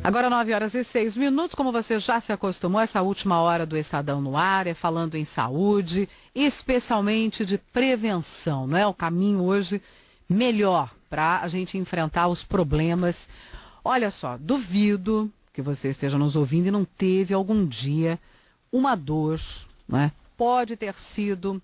Agora 9h06, como você já se acostumou, essa última hora do Estadão no ar é falando em saúde, especialmente de prevenção, não é? O caminho hoje melhor para a gente enfrentar os problemas. Olha só, duvido que você esteja nos ouvindo e não teve algum dia uma dor, né? Pode ter sido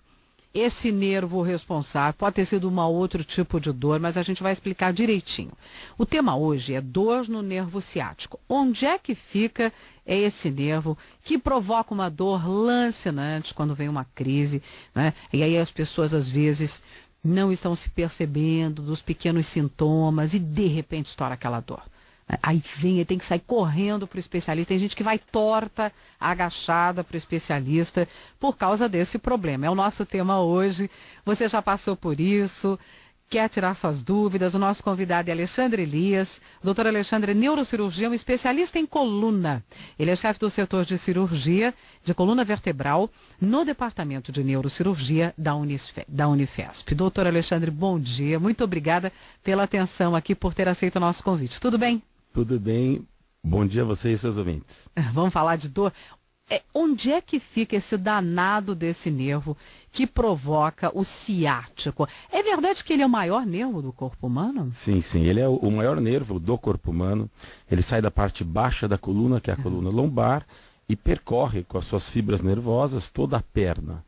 esse nervo responsável, pode ter sido um outro tipo de dor, mas a gente vai explicar direitinho. O tema hoje é dor no nervo ciático. Onde é que fica esse nervo que provoca uma dor lancinante quando vem uma crise, né? E aí as pessoas às vezes não estão se percebendo dos pequenos sintomas e de repente estoura aquela dor. Aí tem que sair correndo para o especialista. Tem gente que vai torta, agachada para o especialista por causa desse problema. É o nosso tema hoje. Você já passou por isso, quer tirar suas dúvidas? O nosso convidado é Alexandre Elias. Doutor Alexandre é neurocirurgião, especialista em coluna. Ele é chefe do setor de cirurgia de coluna vertebral no departamento de neurocirurgia da Unifesp. Doutor Alexandre, bom dia. Muito obrigada pela atenção aqui, por ter aceito o nosso convite. Tudo bem? Tudo bem. Bom dia a você e seus ouvintes. Vamos falar de dor. Onde é que fica esse danado desse nervo que provoca o ciático? É verdade que ele é o maior nervo do corpo humano? Sim, ele é o maior nervo do corpo humano. Ele sai da parte baixa da coluna, que é a coluna lombar, e percorre com as suas fibras nervosas toda a perna.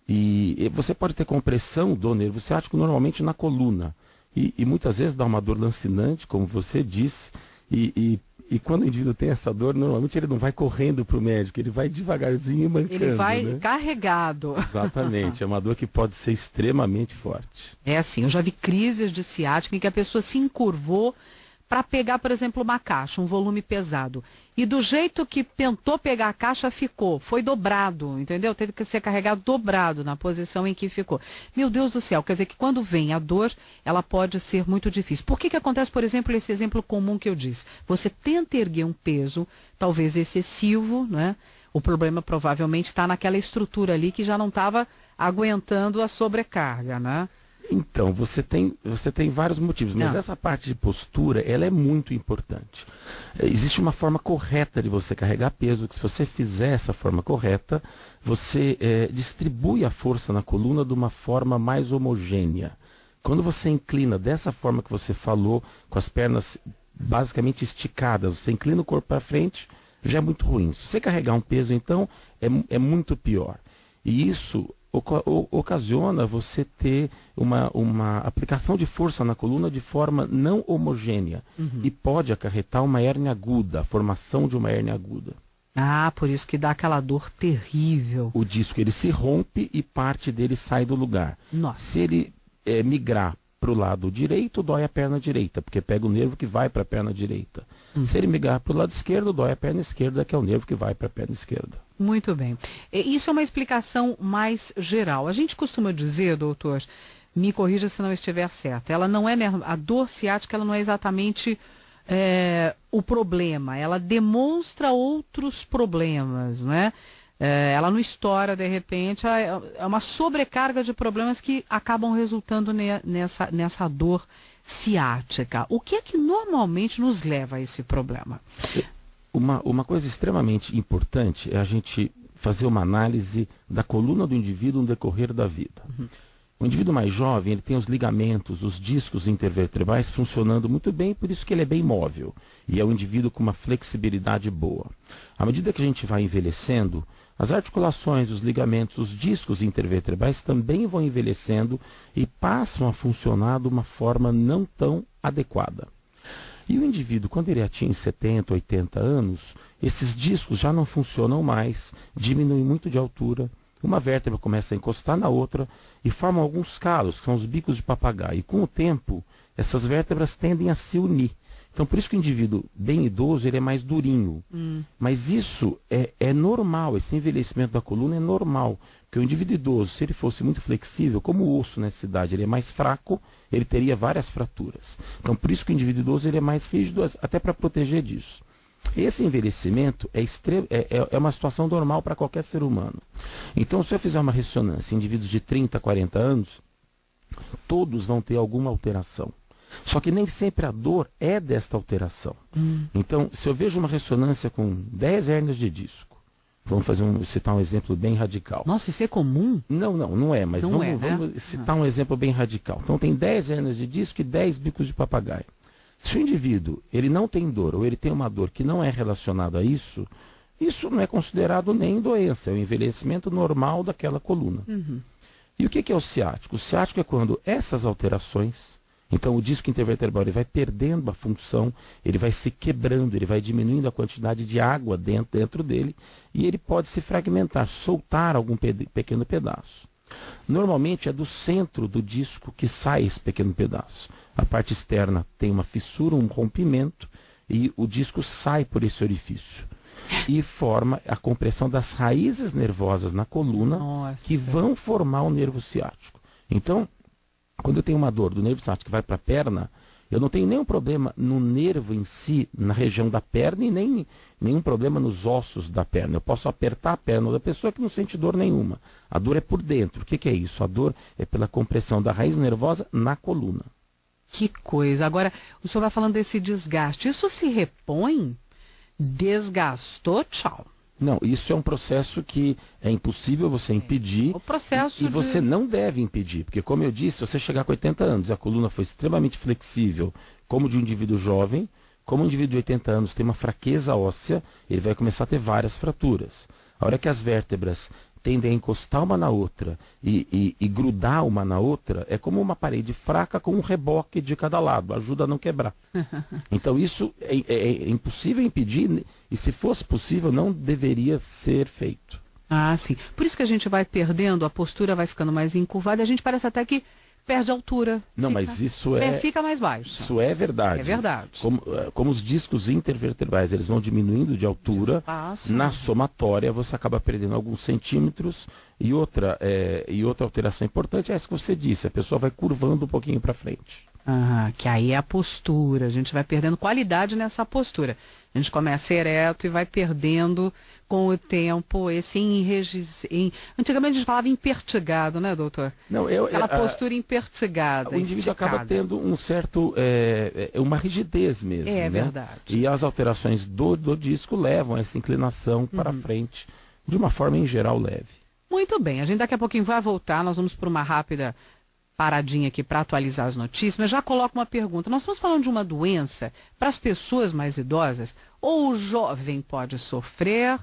E você pode ter compressão do nervo ciático normalmente na coluna. E muitas vezes dá uma dor lancinante, como você disse. E quando o indivíduo tem essa dor, normalmente ele não vai correndo para o médico, ele vai devagarzinho mancando. Ele vai, né? Carregado. Exatamente, é uma dor que pode ser extremamente forte. É assim, eu já vi crises de ciática em que a pessoa se encurvou para pegar, por exemplo, uma caixa, um volume pesado. E do jeito que tentou pegar a caixa, foi dobrado, entendeu? Teve que ser carregado dobrado na posição em que ficou. Meu Deus do céu, quer dizer que quando vem a dor, ela pode ser muito difícil. Por que acontece, por exemplo, esse exemplo comum que eu disse? Você tenta erguer um peso, talvez excessivo, né? O problema provavelmente está naquela estrutura ali que já não estava aguentando a sobrecarga, né? Então, você tem vários motivos, mas essa parte de postura, ela é muito importante. Existe uma forma correta de você carregar peso, que se você fizer essa forma correta, você distribui a força na coluna de uma forma mais homogênea. Quando você inclina dessa forma que você falou, com as pernas basicamente esticadas, você inclina o corpo para frente, já é muito ruim. Se você carregar um peso, então, é muito pior. E isso ocasiona você ter uma aplicação de força na coluna de forma não homogênea. E pode acarretar uma hérnia aguda, a formação de uma hérnia aguda. Ah, por isso que dá aquela dor terrível. O disco ele se rompe e parte dele sai do lugar. Nossa. Se ele migrar para o lado direito, dói a perna direita, porque pega o nervo que vai para a perna direita. Se ele migrar para o lado esquerdo, dói a perna esquerda, que é o nervo que vai para a perna esquerda. Muito bem. Isso é uma explicação mais geral. A gente costuma dizer, doutor, me corrija se não estiver certo, ela não é a dor ciática, ela não é exatamente o problema, ela demonstra outros problemas, não é? Ela não estoura de repente, é uma sobrecarga de problemas que acabam resultando nessa dor ciática. O que é que normalmente nos leva a esse problema? Uma coisa extremamente importante é a gente fazer uma análise da coluna do indivíduo no decorrer da vida. O indivíduo mais jovem, ele tem os ligamentos, os discos intervertebrais funcionando muito bem, por isso que ele é bem móvel. E é um indivíduo com uma flexibilidade boa. À medida que a gente vai envelhecendo, as articulações, os ligamentos, os discos intervertebrais também vão envelhecendo e passam a funcionar de uma forma não tão adequada. E o indivíduo, quando ele atinge 70, 80 anos, esses discos já não funcionam mais, diminuem muito de altura, uma vértebra começa a encostar na outra e formam alguns calos, que são os bicos de papagaio. E com o tempo, essas vértebras tendem a se unir. Então, por isso que o indivíduo bem idoso, ele é mais durinho. Mas isso é normal, esse envelhecimento da coluna é normal. Porque o indivíduo idoso, se ele fosse muito flexível, como o osso nessa idade, ele é mais fraco, ele teria várias fraturas. Então, por isso que o indivíduo idoso ele é mais rígido, até para proteger disso. Esse envelhecimento é uma situação normal para qualquer ser humano. Então, se eu fizer uma ressonância em indivíduos de 30, 40 anos, todos vão ter alguma alteração. Só que nem sempre a dor é desta alteração. Então, se eu vejo uma ressonância com 10 hérnias de disco, vamos citar um exemplo bem radical. Nossa, isso é comum? Não é, mas Não vamos, é, né? vamos citar um exemplo bem radical. Então, tem 10 hérnias de disco e 10 bicos de papagaio. Se o indivíduo ele não tem dor, ou ele tem uma dor que não é relacionada a isso, isso não é considerado nem doença, é o envelhecimento normal daquela coluna. E o que é o ciático? O ciático é quando essas alterações, então o disco intervertebral ele vai perdendo a função, ele vai se quebrando, ele vai diminuindo a quantidade de água dentro dele, e ele pode se fragmentar, soltar algum pequeno pedaço. Normalmente é do centro do disco que sai esse pequeno pedaço. A parte externa tem uma fissura, um rompimento, e o disco sai por esse orifício. E forma a compressão das raízes nervosas na coluna, que vão formar o nervo ciático. Então, quando eu tenho uma dor do nervo ciático que vai para a perna, eu não tenho nenhum problema no nervo em si, na região da perna, e nem nenhum problema nos ossos da perna. Eu posso apertar a perna da pessoa que não sente dor nenhuma. A dor é por dentro. O que é isso? A dor é pela compressão da raiz nervosa na coluna. Que coisa. Agora, o senhor vai falando desse desgaste. Isso se repõe? Desgastou, tchau. Não, isso é um processo que é impossível você impedir. O processo e você não deve impedir, porque como eu disse, se você chegar com 80 anos e a coluna foi extremamente flexível, como de um indivíduo jovem, como um indivíduo de 80 anos tem uma fraqueza óssea, ele vai começar a ter várias fraturas. A hora que as vértebras tendem a encostar uma na outra e grudar uma na outra, é como uma parede fraca com um reboque de cada lado, ajuda a não quebrar. Então isso é impossível impedir, e se fosse possível, não deveria ser feito. Ah, sim. Por isso que a gente vai perdendo, a postura vai ficando mais encurvada, e a gente parece até que perde altura. Não, mas isso fica mais baixo. Isso é verdade. É verdade. Como os discos intervertebrais, eles vão diminuindo de altura, na somatória você acaba perdendo alguns centímetros, e outra alteração importante é essa que você disse, a pessoa vai curvando um pouquinho para frente. Que aí é a postura, a gente vai perdendo qualidade nessa postura. A gente começa ereto e vai perdendo com o tempo esse antigamente a gente falava impertigado, né, doutor? Não, aquela postura impertigada. O indivíduo acaba tendo um certo, uma rigidez mesmo. É, né? verdade. E as alterações do disco levam a essa inclinação para frente, de uma forma em geral leve. Muito bem, a gente daqui a pouquinho vai voltar, nós vamos para uma rápida paradinha aqui para atualizar as notícias, mas já coloco uma pergunta. Nós estamos falando de uma doença para as pessoas mais idosas, ou o jovem pode sofrer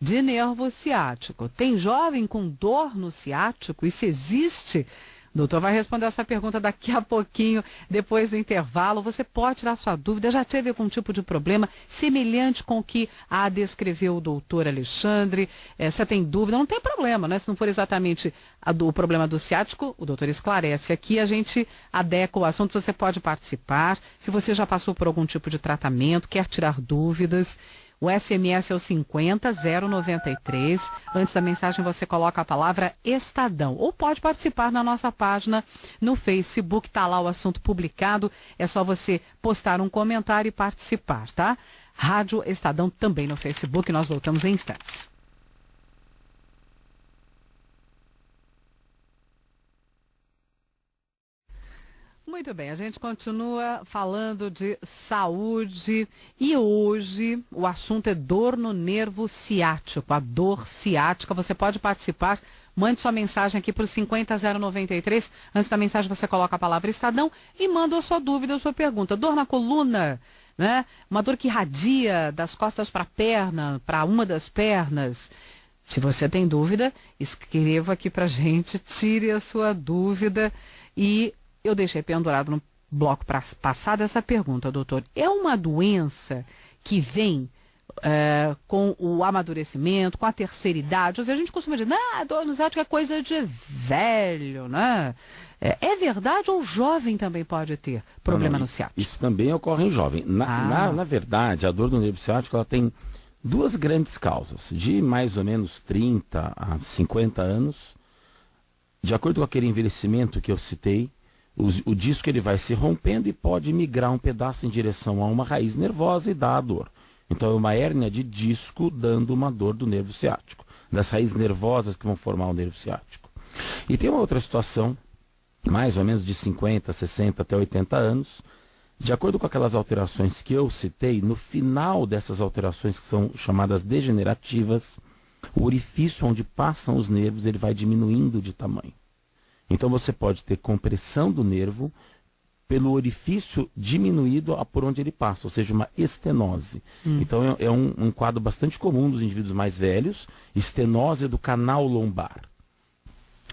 de nervo ciático? Tem jovem com dor no ciático? Isso existe? O doutor vai responder essa pergunta daqui a pouquinho, depois do intervalo. Você pode tirar sua dúvida. Já teve algum tipo de problema semelhante com o que descreveu o doutor Alexandre? Você tem dúvida? Não tem problema, né? Se não for exatamente o problema do ciático, o doutor esclarece aqui, a gente adequa o assunto, você pode participar. Se você já passou por algum tipo de tratamento, quer tirar dúvidas, o SMS é o 50093. Antes da mensagem você coloca a palavra Estadão. Ou pode participar na nossa página no Facebook, está lá o assunto publicado. É só você postar um comentário e participar, tá? Rádio Estadão também no Facebook. Nós voltamos em instantes. Muito bem, a gente continua falando de saúde e hoje o assunto é dor no nervo ciático, a dor ciática. Você pode participar, mande sua mensagem aqui para o 50093. Antes da mensagem você coloca a palavra Estadão e manda a sua dúvida, a sua pergunta. Dor na coluna, né? Uma dor que irradia das costas para a perna, para uma das pernas. Se você tem dúvida, escreva aqui para a gente, tire a sua dúvida e... Eu deixei pendurado no bloco passado essa pergunta, doutor. É uma doença que vem com o amadurecimento, com a terceira idade? Ou seja, a gente costuma dizer, dor no ciático é coisa de velho, né? É verdade ou jovem também pode ter problema no ciático? Isso também ocorre em jovem. Na verdade, a dor do nervo ciático ela tem duas grandes causas. De mais ou menos 30 a 50 anos, de acordo com aquele envelhecimento que eu citei, o disco ele vai se rompendo e pode migrar um pedaço em direção a uma raiz nervosa e dar a dor. Então é uma hérnia de disco dando uma dor do nervo ciático, das raízes nervosas que vão formar o nervo ciático. E tem uma outra situação mais ou menos de 50, 60 até 80 anos. De acordo com aquelas alterações que eu citei, no final dessas alterações que são chamadas degenerativas, o orifício onde passam os nervos ele vai diminuindo de tamanho. Então você pode ter compressão do nervo pelo orifício diminuído por onde ele passa, ou seja, uma estenose. Então é um quadro bastante comum dos indivíduos mais velhos, estenose do canal lombar.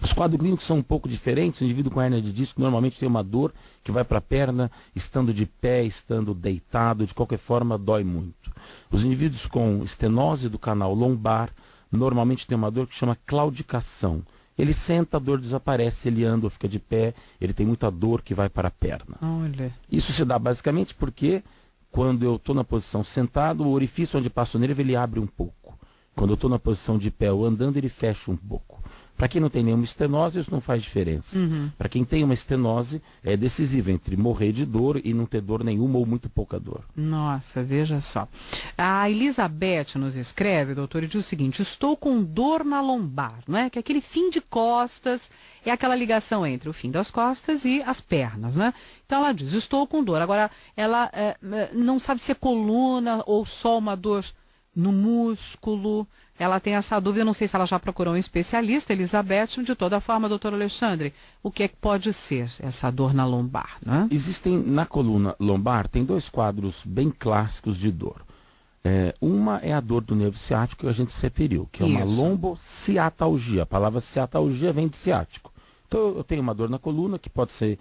Os quadros clínicos são um pouco diferentes. O indivíduo com hérnia de disco normalmente tem uma dor que vai para a perna, estando de pé, estando deitado, de qualquer forma dói muito. Os indivíduos com estenose do canal lombar normalmente tem uma dor que chama claudicação. Ele senta, a dor desaparece, ele anda ou fica de pé, ele tem muita dor que vai para a perna. Olha. Isso se dá basicamente porque quando eu estou na posição sentado, o orifício onde passa o nervo ele abre um pouco. Quando eu estou na posição de pé ou andando, ele fecha um pouco. Para quem não tem nenhuma estenose, isso não faz diferença. Para quem tem uma estenose, é decisivo entre morrer de dor e não ter dor nenhuma ou muito pouca dor. Nossa, veja só. A Elizabeth nos escreve, doutor, e diz o seguinte: estou com dor na lombar, não é? Que aquele fim de costas é aquela ligação entre o fim das costas e as pernas, né? Então ela diz, estou com dor. Agora, ela não sabe se é coluna ou só uma dor no músculo. Ela tem essa dúvida, não sei se ela já procurou um especialista, Elizabeth. De toda forma, doutor Alexandre, o que é que pode ser essa dor na lombar, né? Existem, na coluna lombar, tem dois quadros bem clássicos de dor. Uma é a dor do nervo ciático que a gente se referiu, que é uma lombociatalgia. A palavra ciatalgia vem de ciático. Então eu tenho uma dor na coluna que pode ser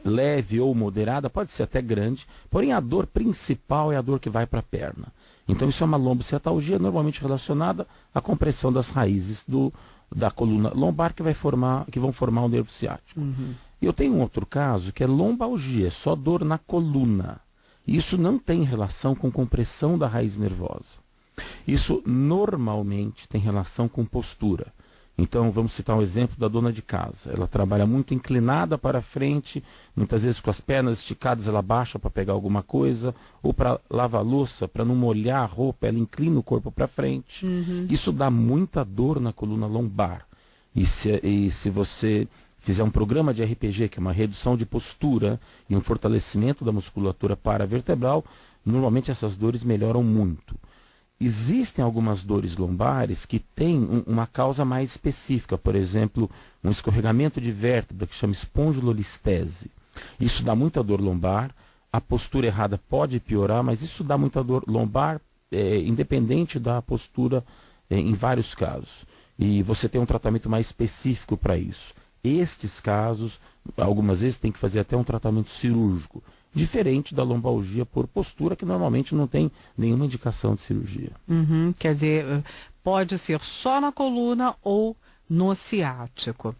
leve ou moderada, pode ser até grande, porém a dor principal é a dor que vai para a perna. Então isso é uma lombociatalgia normalmente relacionada à compressão das raízes da coluna lombar que vão formar o nervo ciático. E eu tenho um outro caso que é lombalgia, é só dor na coluna. Isso não tem relação com compressão da raiz nervosa. Isso normalmente tem relação com postura. Então, vamos citar um exemplo da dona de casa. Ela trabalha muito inclinada para frente, muitas vezes com as pernas esticadas ela baixa para pegar alguma coisa, ou para lavar louça, para não molhar a roupa, ela inclina o corpo para frente. Isso dá muita dor na coluna lombar. E se você fizer um programa de RPG, que é uma redução de postura e um fortalecimento da musculatura paravertebral, normalmente essas dores melhoram muito. Existem algumas dores lombares que têm uma causa mais específica, por exemplo, um escorregamento de vértebra que chama espondilolistese. Isso dá muita dor lombar, a postura errada pode piorar, mas isso dá muita dor lombar, independente da postura, em vários casos. E você tem um tratamento mais específico para isso. Estes casos, algumas vezes tem que fazer até um tratamento cirúrgico, diferente da lombalgia por postura, que normalmente não tem nenhuma indicação de cirurgia. Quer dizer, pode ser só na coluna ou no ciático.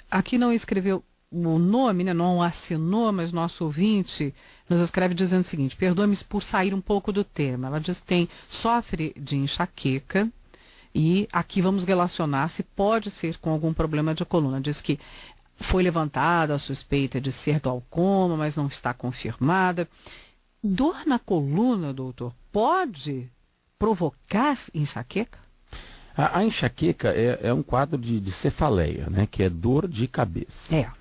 Aqui não escreveu o nome, né? Não assinou, mas nosso ouvinte nos escreve dizendo o seguinte: perdoe-me por sair um pouco do tema. Ela diz que sofre de enxaqueca e aqui vamos relacionar se pode ser com algum problema de coluna. Diz que foi levantada a suspeita de ser glaucoma, mas não está confirmada. Dor na coluna, doutor, pode provocar enxaqueca? A enxaqueca é um quadro de cefaleia, né, que é dor de cabeça.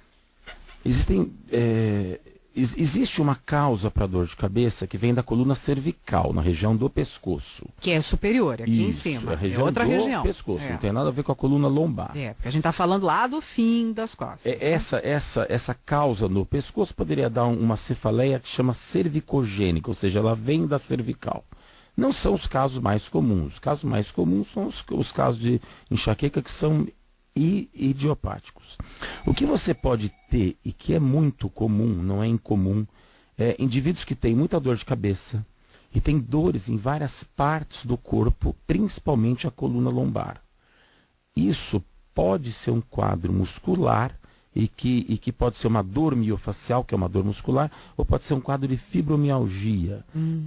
Existe uma causa para dor de cabeça que vem da coluna cervical, na região do pescoço. Que é superior, aqui em Isso, cima. A região outra do região. pescoço, não tem nada a ver com a coluna lombar. Porque a gente está falando lá do fim das costas. Essa causa no pescoço poderia dar uma cefaleia que chama cervicogênica, ou seja, ela vem da cervical. Não são os casos mais comuns. Os casos mais comuns são os casos de enxaqueca que são idiopáticos. O que você pode ter, e que é muito comum, não é incomum, é indivíduos que têm muita dor de cabeça e têm dores em várias partes do corpo, principalmente a coluna lombar. Isso pode ser um quadro muscular e que pode ser uma dor miofacial, que é uma dor muscular, ou pode ser um quadro de fibromialgia,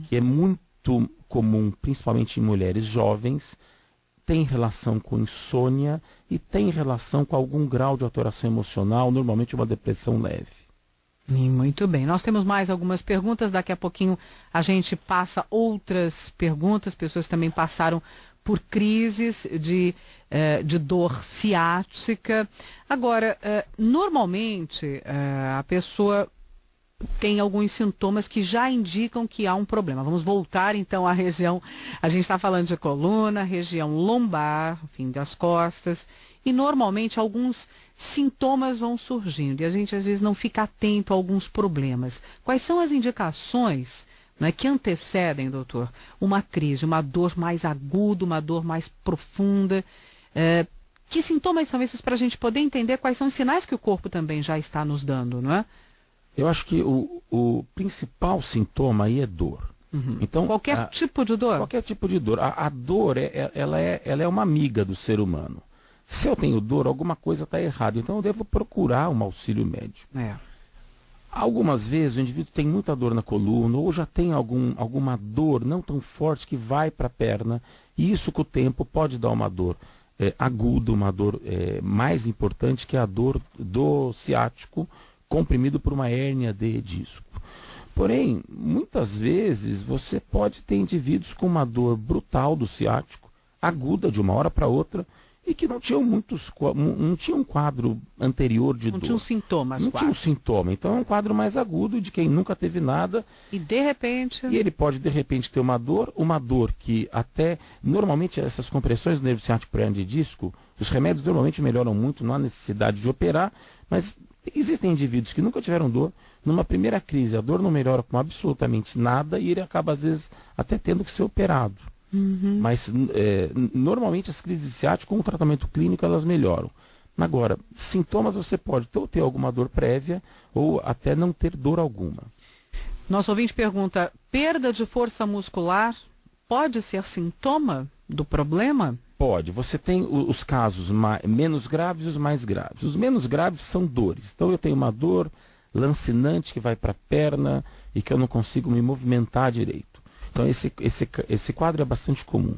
que é muito comum, principalmente em mulheres jovens, tem relação com insônia e tem relação com algum grau de alteração emocional, normalmente uma depressão leve. Muito bem. Nós temos mais algumas perguntas. Daqui a pouquinho a gente passa outras perguntas. Pessoas também passaram por crises de dor ciática. Agora, normalmente a pessoa tem alguns sintomas que já indicam que há um problema. Vamos voltar então à região, a gente está falando de coluna, região lombar, fim das costas, e normalmente alguns sintomas vão surgindo e a gente às vezes não fica atento a alguns problemas. Quais são as indicações, né, que antecedem, doutor, uma crise, uma dor mais aguda, uma dor mais profunda? Que sintomas são esses para a gente poder entender quais são os sinais que o corpo também já está nos dando, não é? Eu acho que o principal sintoma aí é dor. Uhum. Então, qualquer tipo de dor? Qualquer tipo de dor. A dor, ela é uma amiga do ser humano. Se eu tenho dor, alguma coisa está errada. Então eu devo procurar um auxílio médico. Algumas vezes o indivíduo tem muita dor na coluna ou já tem alguma dor não tão forte que vai para a perna. E isso com o tempo pode dar uma dor aguda, uma dor mais importante, que é a dor do ciático, comprimido por uma hérnia de disco. Porém, muitas vezes você pode ter indivíduos com uma dor brutal do ciático, aguda de uma hora para outra, e que não tinham não tinha um quadro anterior de dor. Não tinha um sintoma. Não tinha um sintoma. Então é um quadro mais agudo de quem nunca teve nada. E de repente... E ele pode de repente ter uma dor que até, normalmente essas compressões do nervo ciático por hérnia de disco, os remédios normalmente melhoram muito, não há necessidade de operar, mas existem indivíduos que nunca tiveram dor, numa primeira crise a dor não melhora com absolutamente nada e ele acaba às vezes até tendo que ser operado. Uhum. Mas normalmente as crises de ciático com o tratamento clínico elas melhoram. Agora, sintomas você pode ou ter alguma dor prévia ou até não ter dor alguma. Nosso ouvinte pergunta, perda de força muscular pode ser sintoma do problema? Pode. Você tem os casos menos graves e os mais graves. Os menos graves são dores. Então eu tenho uma dor lancinante que vai para a perna e que eu não consigo me movimentar direito. Então esse quadro é bastante comum.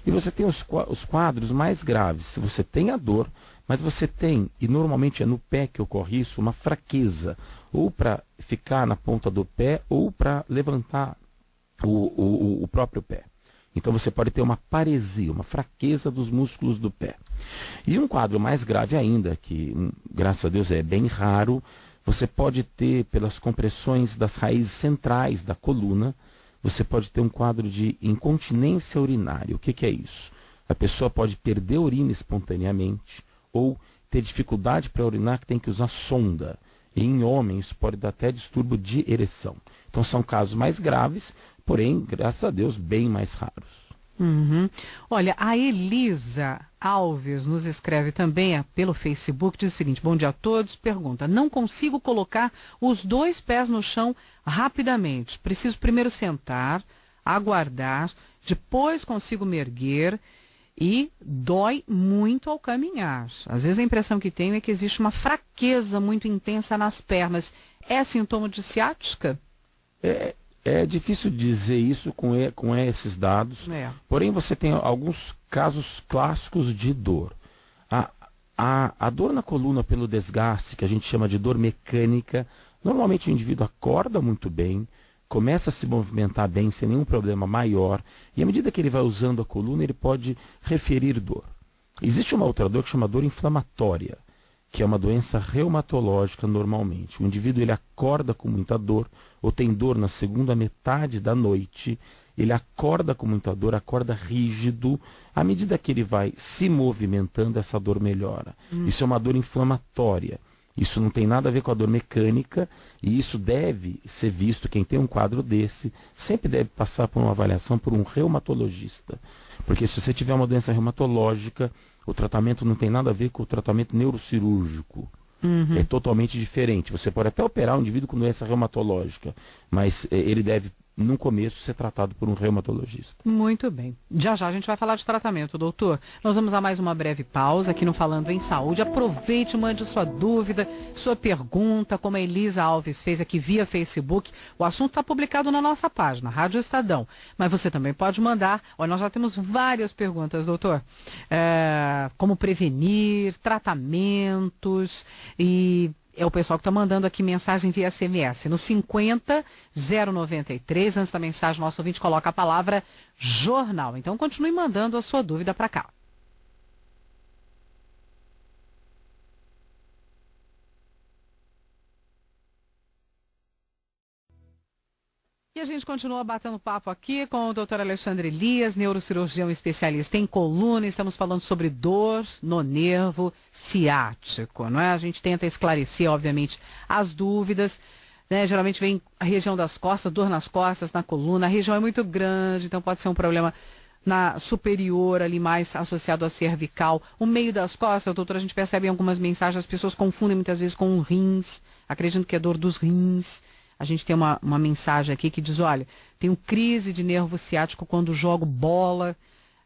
E você tem os quadros mais graves. Se você tem a dor, mas você tem, e normalmente é no pé que ocorre isso, uma fraqueza. Ou para ficar na ponta do pé ou para levantar o próprio pé. Então você pode ter uma paresia, uma fraqueza dos músculos do pé. E um quadro mais grave ainda, que graças a Deus é bem raro, você pode ter, pelas compressões das raízes centrais da coluna, você pode ter um quadro de incontinência urinária. O que é isso? A pessoa pode perder a urina espontaneamente ou ter dificuldade para urinar que tem que usar sonda. E em homens pode dar até distúrbio de ereção. Então são casos mais graves, porém, graças a Deus, bem mais raros. Uhum. Olha, a Elisa Alves nos escreve também pelo Facebook, diz o seguinte, bom dia a todos, pergunta, não consigo colocar os 2 pés no chão rapidamente, preciso primeiro sentar, aguardar, depois consigo me erguer e dói muito ao caminhar. Às vezes a impressão que tenho é que existe uma fraqueza muito intensa nas pernas. É sintoma de ciática? É difícil dizer isso com esses dados, porém você tem alguns casos clássicos de dor. A dor na coluna pelo desgaste, que a gente chama de dor mecânica, normalmente o indivíduo acorda muito bem, começa a se movimentar bem, sem nenhum problema maior, e à medida que ele vai usando a coluna, ele pode referir dor. Existe uma outra dor que chama dor inflamatória, que é uma doença reumatológica normalmente. O indivíduo ele acorda com muita dor, ou tem dor na segunda metade da noite, ele acorda com muita dor, acorda rígido, à medida que ele vai se movimentando, essa dor melhora. Isso é uma dor inflamatória. Isso não tem nada a ver com a dor mecânica, e isso deve ser visto, quem tem um quadro desse, sempre deve passar por uma avaliação por um reumatologista. Porque se você tiver uma doença reumatológica, o tratamento não tem nada a ver com o tratamento neurocirúrgico. É totalmente diferente. Você pode até operar um indivíduo com doença reumatológica, mas ele deve, no começo, ser tratado por um reumatologista. Muito bem. Já já a gente vai falar de tratamento, doutor. Nós vamos a mais uma breve pausa aqui no Falando em Saúde. Aproveite, mande sua dúvida, sua pergunta, como a Elisa Alves fez aqui via Facebook. O assunto está publicado na nossa página, Rádio Estadão. Mas você também pode mandar. Olha, nós já temos várias perguntas, doutor. Como prevenir, tratamentos e é o pessoal que está mandando aqui mensagem via SMS. No 50 093, antes da mensagem, nosso ouvinte coloca a palavra jornal. Então, continue mandando a sua dúvida para cá. E a gente continua batendo papo aqui com o Dr. Alexandre Elias, neurocirurgião especialista em coluna. Estamos falando sobre dor no nervo ciático, não é? A gente tenta esclarecer, obviamente, as dúvidas, né? Geralmente vem a região das costas, dor nas costas, na coluna. A região é muito grande, então pode ser um problema na superior, ali mais associado à cervical. O meio das costas, doutor, a gente percebe em algumas mensagens, as pessoas confundem muitas vezes com rins, acreditam que é dor dos rins. A gente tem uma mensagem aqui que diz, olha, tenho crise de nervo ciático quando jogo bola.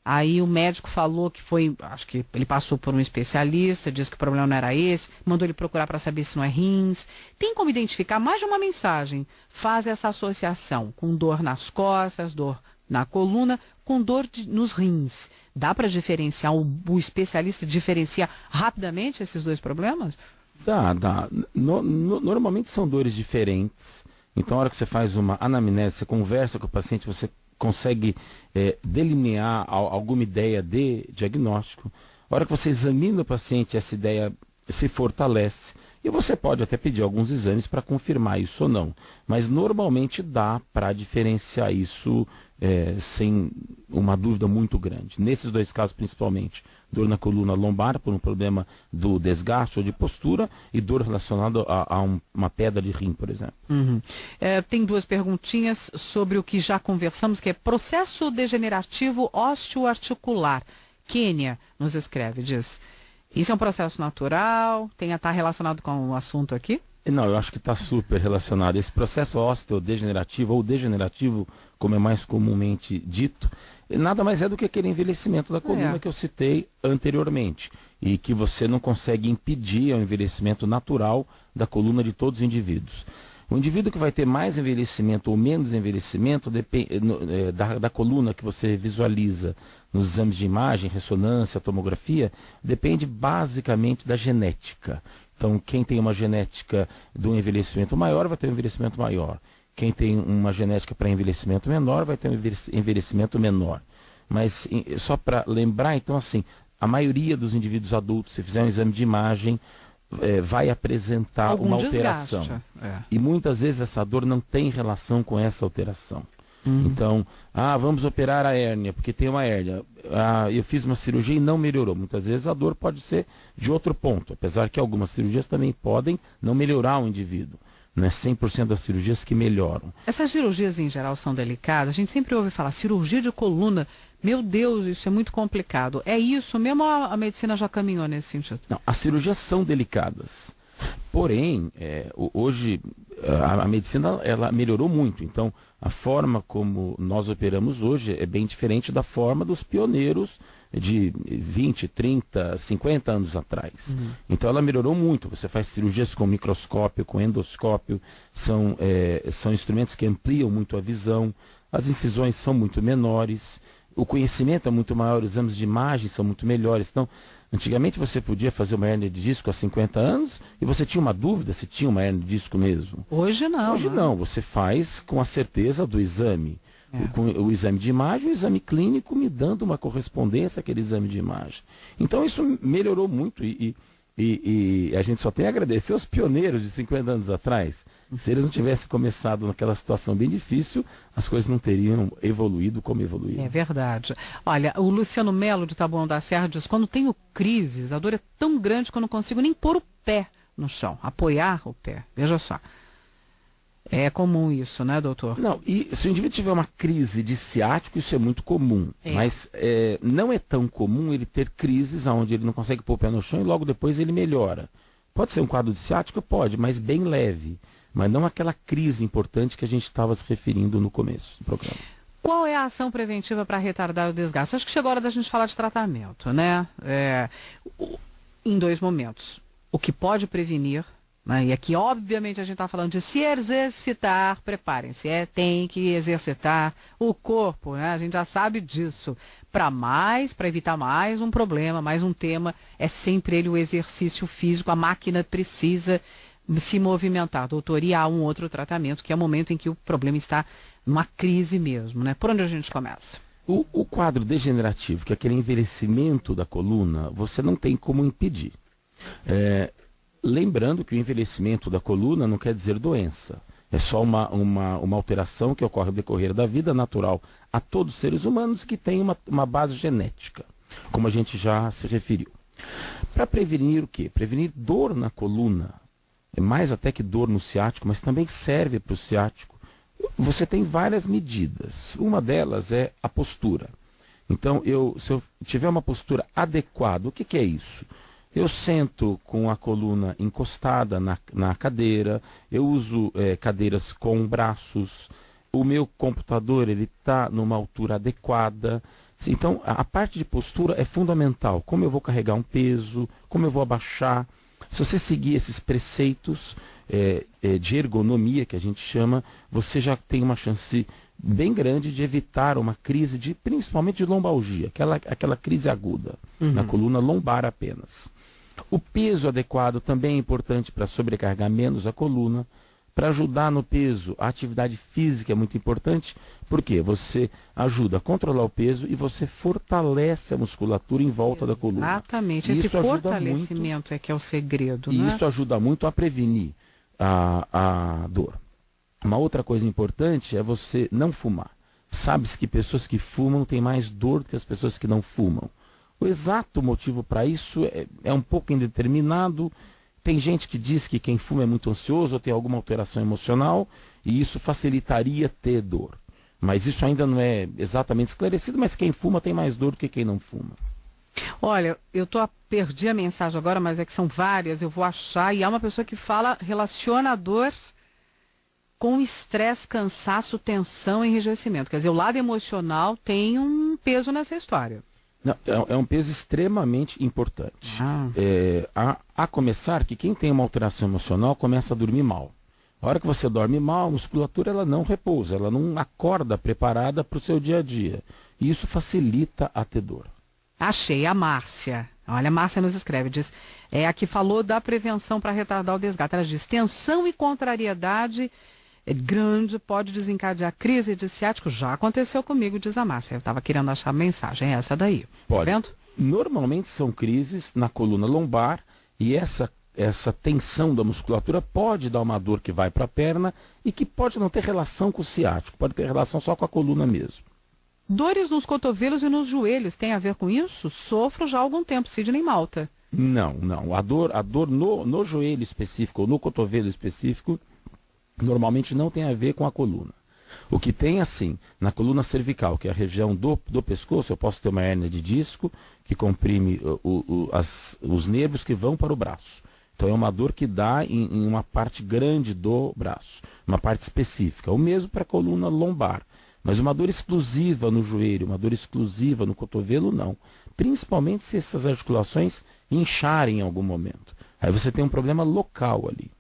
Aí o médico falou que foi, acho que ele passou por um especialista, disse que o problema não era esse, mandou ele procurar para saber se não é rins. Tem como identificar mais de uma mensagem? Faz essa associação com dor nas costas, dor na coluna, com dor nos rins. Dá para diferenciar, o especialista diferenciar rapidamente esses dois problemas? Dá. Normalmente são dores diferentes. Então, a hora que você faz uma anamnese, você conversa com o paciente, você consegue delinear alguma ideia de diagnóstico. A hora que você examina o paciente, essa ideia se fortalece. E você pode até pedir alguns exames para confirmar isso ou não. Mas normalmente dá para diferenciar isso sem uma dúvida muito grande. Nesses dois casos, principalmente, dor na coluna lombar por um problema do desgaste ou de postura e dor relacionada a uma pedra de rim, por exemplo. Uhum. Tem duas perguntinhas sobre o que já conversamos, que é processo degenerativo osteoarticular. Kênia nos escreve, diz, isso é um processo natural? Está relacionado com o assunto aqui? Não, eu acho que está super relacionado. Esse processo osteodegenerativo ou degenerativo, como é mais comumente dito, nada mais é do que aquele envelhecimento da coluna que eu citei anteriormente. E que você não consegue impedir o envelhecimento natural da coluna de todos os indivíduos. O indivíduo que vai ter mais envelhecimento ou menos envelhecimento da coluna que você visualiza nos exames de imagem, ressonância, tomografia, depende basicamente da genética. Então, quem tem uma genética de um envelhecimento maior vai ter um envelhecimento maior. Quem tem uma genética para envelhecimento menor vai ter um envelhecimento menor. Mas, só para lembrar, então, assim, a maioria dos indivíduos adultos, se fizer um exame de imagem, vai apresentar uma alteração. E muitas vezes essa dor não tem relação com essa alteração. Então, vamos operar a hérnia, porque tem uma hérnia. Eu fiz uma cirurgia e não melhorou. Muitas vezes a dor pode ser de outro ponto, apesar que algumas cirurgias também podem não melhorar o indivíduo. Não é 100% das cirurgias que melhoram. Essas cirurgias em geral são delicadas. A gente sempre ouve falar, cirurgia de coluna, meu Deus, isso é muito complicado. É isso mesmo ou a medicina já caminhou nesse sentido? Não, as cirurgias são delicadas. Porém, hoje a medicina ela melhorou muito. Então, a forma como nós operamos hoje é bem diferente da forma dos pioneiros de 20, 30, 50 anos atrás. Então, ela melhorou muito. Você faz cirurgias com microscópio, com endoscópio, são instrumentos que ampliam muito a visão, as incisões são muito menores, o conhecimento é muito maior, os exames de imagem são muito melhores. Então, antigamente você podia fazer uma hérnia de disco há 50 anos e você tinha uma dúvida se tinha uma hérnia de disco mesmo. Hoje não. Hoje não, você faz com a certeza do exame. Com o exame de imagem, o exame clínico me dando uma correspondência àquele exame de imagem. Então isso melhorou muito e a gente só tem a agradecer aos pioneiros de 50 anos atrás. Se eles não tivessem começado naquela situação bem difícil, as coisas não teriam evoluído como evoluíram. É verdade. Olha, o Luciano Melo de Taboão da Serra diz, quando tenho crises, a dor é tão grande que eu não consigo nem pôr o pé no chão, apoiar o pé. Veja só. É comum isso, né, doutor? Não, e se o indivíduo tiver uma crise de ciático, isso é muito comum. Mas não é tão comum ele ter crises onde ele não consegue pôr o pé no chão e logo depois ele melhora. Pode ser um quadro de ciático? Pode, mas bem leve. Mas não aquela crise importante que a gente estava se referindo no começo do programa. Qual é a ação preventiva para retardar o desgaste? Acho que chegou a hora da gente falar de tratamento, né? Em dois momentos. O que pode prevenir, né? E aqui, obviamente, a gente está falando de se exercitar, preparem-se, tem que exercitar o corpo, né? A gente já sabe disso. Para evitar mais um problema, mais um tema, é sempre ele o exercício físico, a máquina precisa se movimentar, doutor, e há um outro tratamento, que é o momento em que o problema está numa crise mesmo, né? Por onde a gente começa? O quadro degenerativo, que é aquele envelhecimento da coluna, você não tem como impedir. Lembrando que o envelhecimento da coluna não quer dizer doença. É só uma alteração que ocorre no decorrer da vida natural a todos os seres humanos que tem uma base genética, como a gente já se referiu. Para prevenir o quê? Prevenir dor na coluna, mais até que dor no ciático, mas também serve para o ciático. Você tem várias medidas. Uma delas é a postura. Então, se eu tiver uma postura adequada, o que é isso? Eu sento com a coluna encostada na cadeira, eu uso cadeiras com braços, o meu computador está numa altura adequada. Então, a parte de postura é fundamental. Como eu vou carregar um peso, como eu vou abaixar. Se você seguir esses preceitos de ergonomia, que a gente chama, você já tem uma chance bem grande de evitar uma crise, principalmente de lombalgia, aquela crise aguda, na coluna lombar apenas. O peso adequado também é importante para sobrecarregar menos a coluna. Para ajudar no peso, a atividade física é muito importante, porque você ajuda a controlar o peso e você fortalece a musculatura em volta da coluna. Exatamente, esse fortalecimento é que é o segredo. E né? isso ajuda muito a prevenir a dor. Uma outra coisa importante é você não fumar. Sabe-se que pessoas que fumam têm mais dor do que as pessoas que não fumam. O exato motivo para isso é um pouco indeterminado. Tem gente que diz que quem fuma é muito ansioso ou tem alguma alteração emocional e isso facilitaria ter dor. Mas isso ainda não é exatamente esclarecido, mas quem fuma tem mais dor do que quem não fuma. Olha, perdi a mensagem agora, mas é que são várias, eu vou achar, e há uma pessoa que relaciona a dor com estresse, cansaço, tensão e enrijecimento. Quer dizer, o lado emocional tem um peso nessa história. Não, é um peso extremamente importante. A começar que quem tem uma alteração emocional começa a dormir mal. A hora que você dorme mal, a musculatura ela não repousa, ela não acorda preparada para o seu dia a dia. E isso facilita a ter dor. Achei a Márcia. Olha, a Márcia nos escreve, diz, a que falou da prevenção para retardar o desgaste. Ela diz, tensão e contrariedade grande pode desencadear crise de ciático. Já aconteceu comigo, diz a Márcia. Eu estava querendo achar a mensagem, essa daí. Pode. Tá vendo? Normalmente são crises na coluna lombar e essa tensão da musculatura pode dar uma dor que vai para a perna e que pode não ter relação com o ciático, pode ter relação só com a coluna mesmo. Dores nos cotovelos e nos joelhos, tem a ver com isso? Sofro já há algum tempo, Sidney Malta. Não. A dor no joelho específico ou no cotovelo específico normalmente não tem a ver com a coluna. O que tem, assim, na coluna cervical, que é a região do pescoço, eu posso ter uma hérnia de disco que comprime os nervos que vão para o braço. Então é uma dor que dá em uma parte grande do braço, uma parte específica. O mesmo para a coluna lombar. Mas uma dor exclusiva no joelho, uma dor exclusiva no cotovelo, não. Principalmente se essas articulações incharem em algum momento. Aí você tem um problema local ali.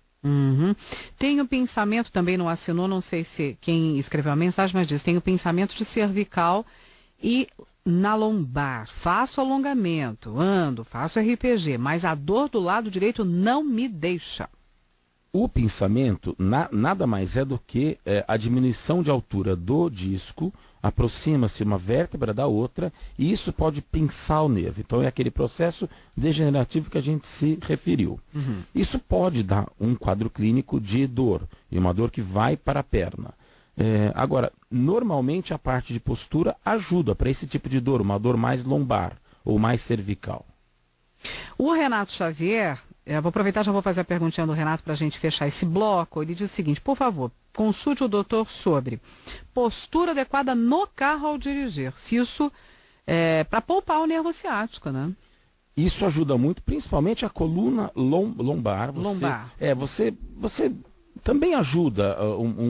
Tem o pensamento, também não assinou, não sei se quem escreveu a mensagem, mas diz, tem o pensamento de cervical e na lombar. Faço alongamento, ando, faço RPG, mas a dor do lado direito não me deixa. O pinçamento nada mais é do que a diminuição de altura do disco, aproxima-se uma vértebra da outra e isso pode pinçar o nervo. Então é aquele processo degenerativo que a gente se referiu. Isso pode dar um quadro clínico de dor, e uma dor que vai para a perna. Agora, normalmente a parte de postura ajuda para esse tipo de dor, uma dor mais lombar ou mais cervical. O Renato Xavier, vou aproveitar, já vou fazer a perguntinha do Renato para a gente fechar esse bloco. Ele diz o seguinte, por favor, consulte o doutor sobre postura adequada no carro ao dirigir. Se isso é para poupar o nervo ciático, né? Isso ajuda muito, principalmente a coluna lombar. Você também ajuda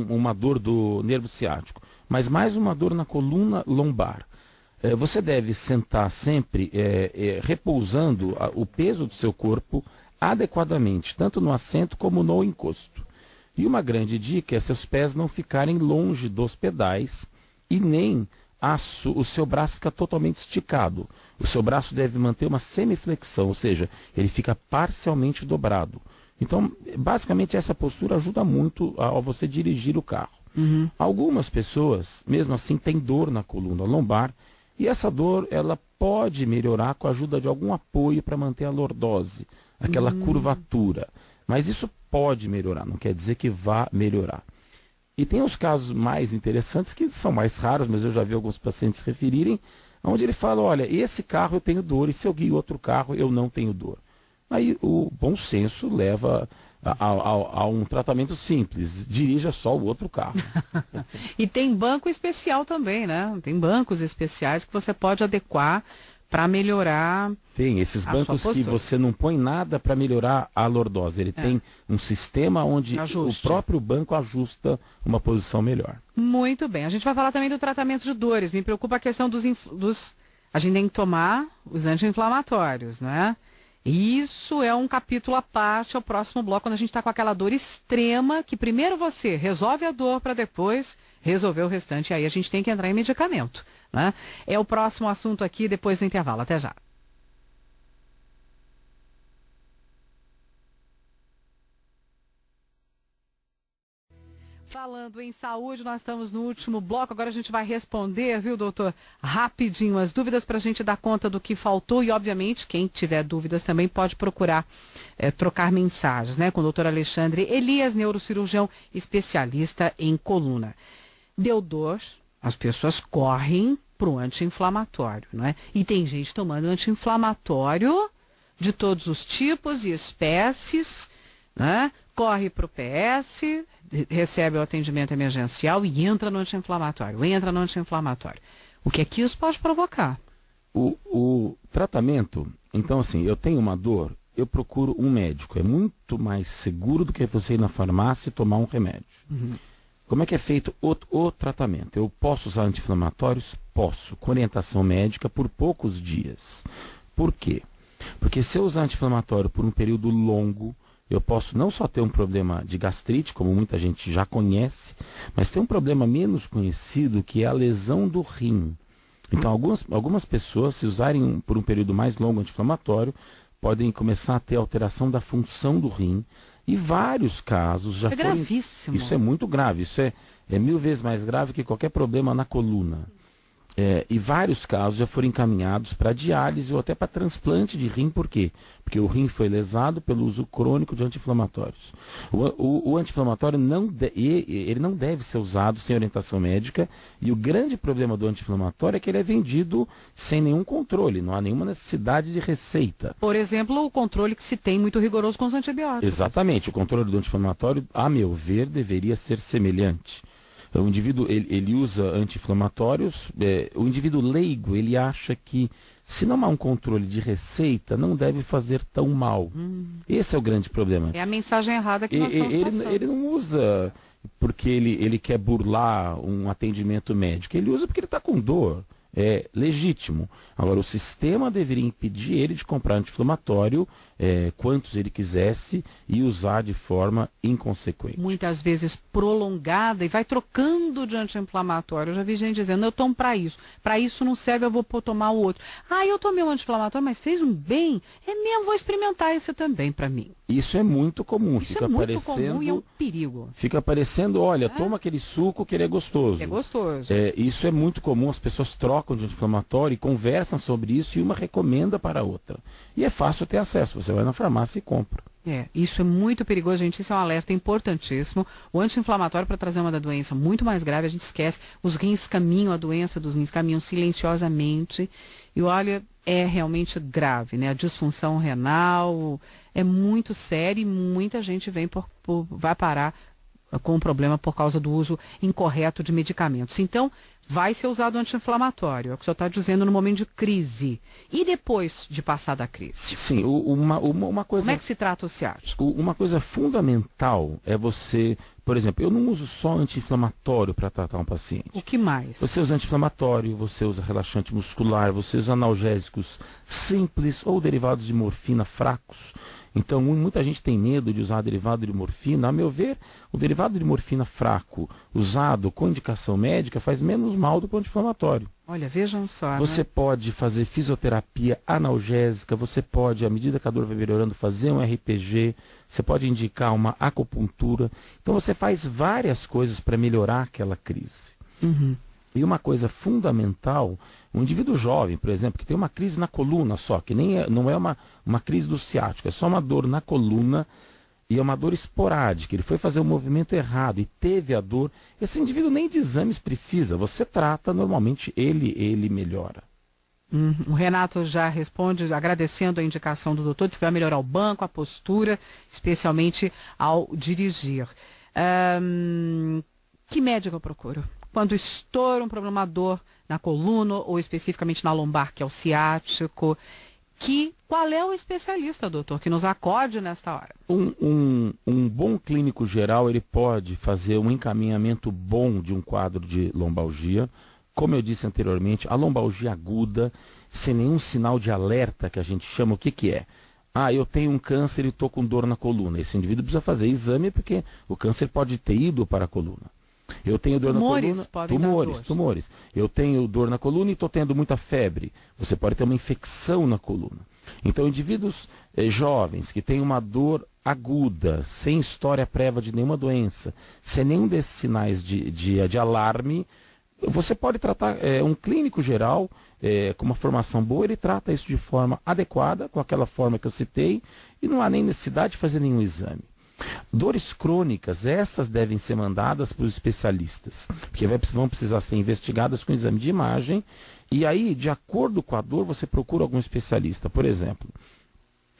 uma dor do nervo ciático, mas mais uma dor na coluna lombar. Você deve sentar sempre repousando o peso do seu corpo adequadamente, tanto no assento como no encosto. E uma grande dica é seus pés não ficarem longe dos pedais e nem o seu braço ficar totalmente esticado. O seu braço deve manter uma semiflexão, ou seja, ele fica parcialmente dobrado. Então, basicamente, essa postura ajuda muito a você dirigir o carro. Algumas pessoas, mesmo assim, têm dor na coluna lombar, e essa dor ela pode melhorar com a ajuda de algum apoio para manter a lordose, aquela curvatura. Mas isso pode melhorar, não quer dizer que vá melhorar. E tem os casos mais interessantes, que são mais raros, mas eu já vi alguns pacientes referirem, onde ele fala, olha, esse carro eu tenho dor, e se eu guio outro carro eu não tenho dor. Aí o bom senso leva a um tratamento simples, dirija só o outro carro. E tem banco especial também, né? Tem bancos especiais que você pode adequar para melhorar. Tem esses bancos que você não põe nada para melhorar a lordose. Ele tem um sistema onde o próprio banco ajusta uma posição melhor. Muito bem. A gente vai falar também do tratamento de dores. Me preocupa a questão dos... A gente tem que tomar os anti-inflamatórios, né? Isso é um capítulo à parte, ao próximo bloco, quando a gente está com aquela dor extrema, que primeiro você resolve a dor para depois resolver o restante. E aí a gente tem que entrar em medicamento, né? É o próximo assunto aqui, depois do intervalo. Até já. Falando em saúde, nós estamos no último bloco. Agora a gente vai responder, viu, doutor? Rapidinho as dúvidas para a gente dar conta do que faltou. E, obviamente, quem tiver dúvidas também pode procurar trocar mensagens, né? Com o doutor Alexandre Elias, neurocirurgião especialista em coluna. Deu dor, as pessoas correm para o anti-inflamatório, não é? E tem gente tomando anti-inflamatório de todos os tipos e espécies, né? Corre para o PS, recebe o atendimento emergencial e entra no anti-inflamatório, O que é que isso pode provocar? O tratamento, então assim, eu tenho uma dor, eu procuro um médico. É muito mais seguro do que você ir na farmácia e tomar um remédio. Como é que é feito o tratamento? Eu posso usar anti-inflamatórios? Posso, com orientação médica por poucos dias. Por quê? Porque se eu usar anti-inflamatório por um período longo, eu posso não só ter um problema de gastrite, como muita gente já conhece, mas ter um problema menos conhecido, que é a lesão do rim. Então, algumas pessoas, se usarem por um período mais longo anti-inflamatório, podem começar a ter alteração da função do rim. E vários casos já foram... gravíssimo. Isso é muito grave. Isso é 1000 vezes mais grave que qualquer problema na coluna. E vários casos já foram encaminhados para diálise ou até para transplante de rim. Por quê? Porque o rim foi lesado pelo uso crônico de anti-inflamatórios. O anti-inflamatório ele não deve ser usado sem orientação médica, e o grande problema do anti-inflamatório é que ele é vendido sem nenhum controle, não há nenhuma necessidade de receita. Por exemplo, o controle que se tem muito rigoroso com os antibióticos. Exatamente, o controle do anti-inflamatório, a meu ver, deveria ser semelhante. O indivíduo, ele usa anti-inflamatórios, o indivíduo leigo, ele acha que se não há um controle de receita, não deve fazer tão mal. Esse é o grande problema. É a mensagem errada que nós estamos passando. Ele não usa porque ele quer burlar um atendimento médico, ele usa porque ele está com dor. É legítimo. Agora, o sistema deveria impedir ele de comprar anti-inflamatório quantos ele quisesse e usar de forma inconsequente. Muitas vezes prolongada, e vai trocando de anti-inflamatório. Eu já vi gente dizendo, eu tomo para isso não serve, eu vou tomar o outro. Eu tomei um anti-inflamatório, mas fez um bem, é mesmo, vou experimentar esse também para mim. Isso é muito comum. Isso é muito comum e é um perigo. Fica aparecendo, olha, toma aquele suco que ele é gostoso. É gostoso. Isso é muito comum, as pessoas trocam de anti-inflamatório e conversam sobre isso, e uma recomenda para a outra. E é fácil ter acesso, você vai na farmácia e compra. Isso é muito perigoso, gente. Isso é um alerta importantíssimo. O anti-inflamatório, para trazer uma doença muito mais grave, a gente esquece. Os rins caminham, a doença dos rins caminham silenciosamente. E olha, é realmente grave, né? A disfunção renal é muito séria e muita gente vai parar com o problema por causa do uso incorreto de medicamentos. Então, vai ser usado anti-inflamatório, é o que o senhor está dizendo no momento de crise. E depois de passar da crise? Sim, uma coisa... Como é que se trata o ciático? Uma coisa fundamental é você... Por exemplo, eu não uso só anti-inflamatório para tratar um paciente. O que mais? Você usa anti-inflamatório, você usa relaxante muscular, você usa analgésicos simples ou derivados de morfina fracos. Então, muita gente tem medo de usar derivado de morfina. A meu ver, o derivado de morfina fraco, usado com indicação médica, faz menos mal do que o anti-inflamatório. Olha, vejam só. Você pode fazer fisioterapia analgésica, você pode, à medida que a dor vai melhorando, fazer um RPG, você pode indicar uma acupuntura. Então você faz várias coisas para melhorar aquela crise. Uhum. E uma coisa fundamental, um indivíduo jovem, por exemplo, que tem uma crise na coluna só, que não é uma crise do ciático, é só uma dor na coluna, e é uma dor esporádica, ele foi fazer o movimento errado e teve a dor, esse indivíduo nem de exames precisa, você trata, normalmente ele melhora. O Renato já responde agradecendo a indicação do doutor, diz que vai melhorar o banco, a postura, especialmente ao dirigir. Que médico eu procuro? Quando estoura um problema dor na coluna ou especificamente na lombar, que é o ciático, qual é o especialista, doutor, que nos acode nesta hora? Um bom clínico geral, ele pode fazer um encaminhamento bom de um quadro de lombalgia. Como eu disse anteriormente, a lombalgia aguda, sem nenhum sinal de alerta, que a gente chama, o que é? Eu tenho um câncer e estou com dor na coluna. Esse indivíduo precisa fazer exame porque o câncer pode ter ido para a coluna. Eu tenho dor na coluna. Tumores. Eu tenho dor na coluna e estou tendo muita febre. Você pode ter uma infecção na coluna. Então, indivíduos jovens que têm uma dor aguda, sem história prévia de nenhuma doença, sem nenhum desses sinais de alarme, você pode tratar, um clínico geral, com uma formação boa, ele trata isso de forma adequada, com aquela forma que eu citei, e não há nem necessidade de fazer nenhum exame. Dores crônicas, essas devem ser mandadas para os especialistas, porque vão precisar ser investigadas com exame de imagem, e aí, de acordo com a dor, você procura algum especialista. Por exemplo,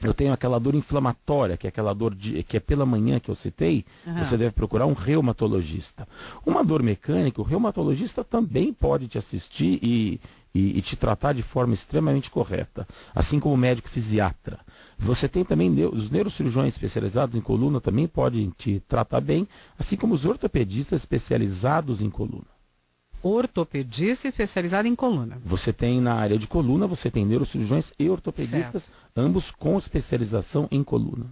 eu tenho aquela dor inflamatória, que é aquela dor que é pela manhã que eu citei, você deve procurar um reumatologista. Uma dor mecânica, o reumatologista também pode te assistir e te tratar de forma extremamente correta, assim como o médico fisiatra. Você tem também os neurocirurgiões especializados em coluna também podem te tratar bem, assim como os ortopedistas especializados em coluna. Ortopedista especializado em coluna. Você tem na área de coluna, você tem neurocirurgiões e ortopedistas, ambos com especialização em coluna.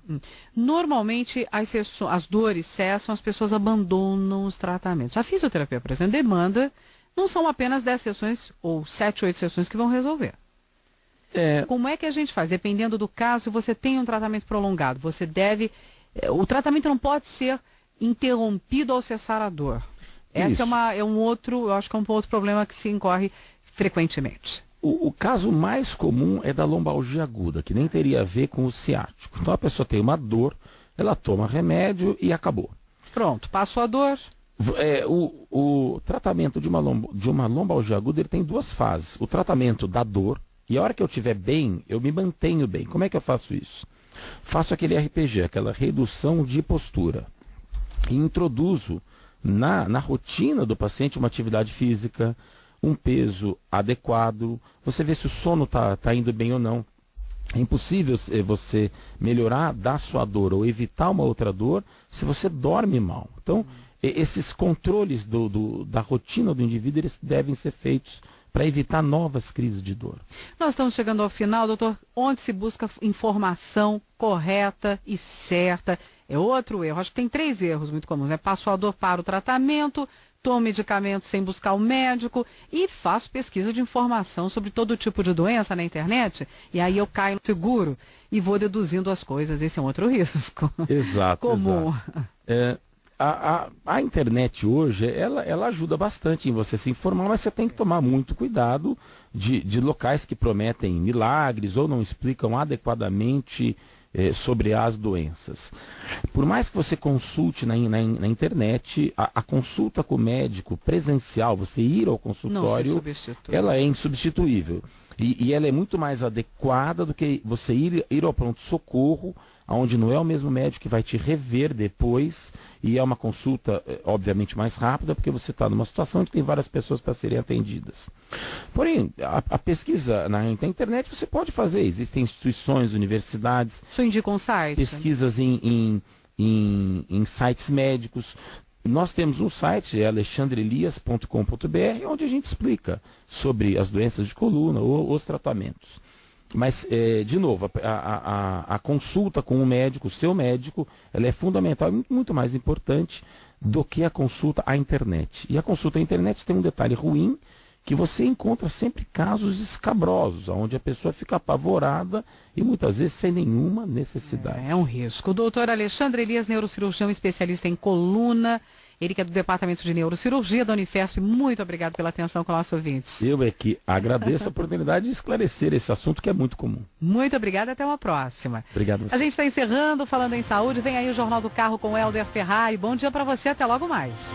Normalmente as dores cessam, as pessoas abandonam os tratamentos. A fisioterapia, por exemplo, demanda, não são apenas 10 sessões ou 7, 8 sessões que vão resolver. Como é que a gente faz? Dependendo do caso, se você tem um tratamento prolongado, você deve... O tratamento não pode ser interrompido ao cessar a dor. Esse é um outro, eu acho que é um outro problema que se incorre frequentemente. O caso mais comum é da lombalgia aguda, que nem teria a ver com o ciático. Então a pessoa tem uma dor, ela toma remédio e acabou. Pronto, passou a dor. O tratamento de uma lombalgia aguda, ele tem duas fases. O tratamento da dor, e a hora que eu estiver bem, eu me mantenho bem. Como é que eu faço isso? Faço aquele RPG, aquela redução de postura. E introduzo na rotina do paciente uma atividade física, um peso adequado. Você vê se o sono está indo bem ou não. É impossível você melhorar da sua dor ou evitar uma outra dor se você dorme mal. Então, esses controles da rotina do indivíduo, eles devem ser feitos para evitar novas crises de dor. Nós estamos chegando ao final, doutor. Onde se busca informação correta e certa? É outro erro. Acho que tem 3 erros muito comuns, né? Passo a dor para o tratamento, tomo medicamento sem buscar o médico e faço pesquisa de informação sobre todo tipo de doença na internet. E aí eu caio no seguro e vou deduzindo as coisas. Esse é um outro risco. Exato. Comum. Exato. A internet hoje, ela ajuda bastante em você se informar, mas você tem que tomar muito cuidado de locais que prometem milagres ou não explicam adequadamente sobre as doenças. Por mais que você consulte na internet, a consulta com o médico presencial, você ir ao consultório, ela é insubstituível. E ela é muito mais adequada do que você ir ao pronto-socorro, onde não é o mesmo médico que vai te rever depois, e é uma consulta, obviamente, mais rápida, porque você está numa situação onde tem várias pessoas para serem atendidas. Porém, a pesquisa na internet você pode fazer, existem instituições, universidades... O senhor indica um site? Pesquisas em sites médicos. Nós temos um site, alexandreelias.com.br, onde a gente explica sobre as doenças de coluna ou os tratamentos. Mas, de novo, a consulta com o médico, o seu médico, ela é fundamental e muito mais importante do que a consulta à internet. E a consulta à internet tem um detalhe ruim, que você encontra sempre casos escabrosos, onde a pessoa fica apavorada e muitas vezes sem nenhuma necessidade. É um risco. O doutor Alexandre Elias, neurocirurgião especialista em coluna, ele que é do Departamento de Neurocirurgia da Unifesp, muito obrigado pela atenção com o nosso ouvinte. Eu é que agradeço a oportunidade de esclarecer esse assunto que é muito comum. Muito obrigada, até uma próxima. Obrigado a você. A gente está encerrando, falando em saúde, vem aí o Jornal do Carro com o Helder Ferrari. Bom dia para você, até logo mais.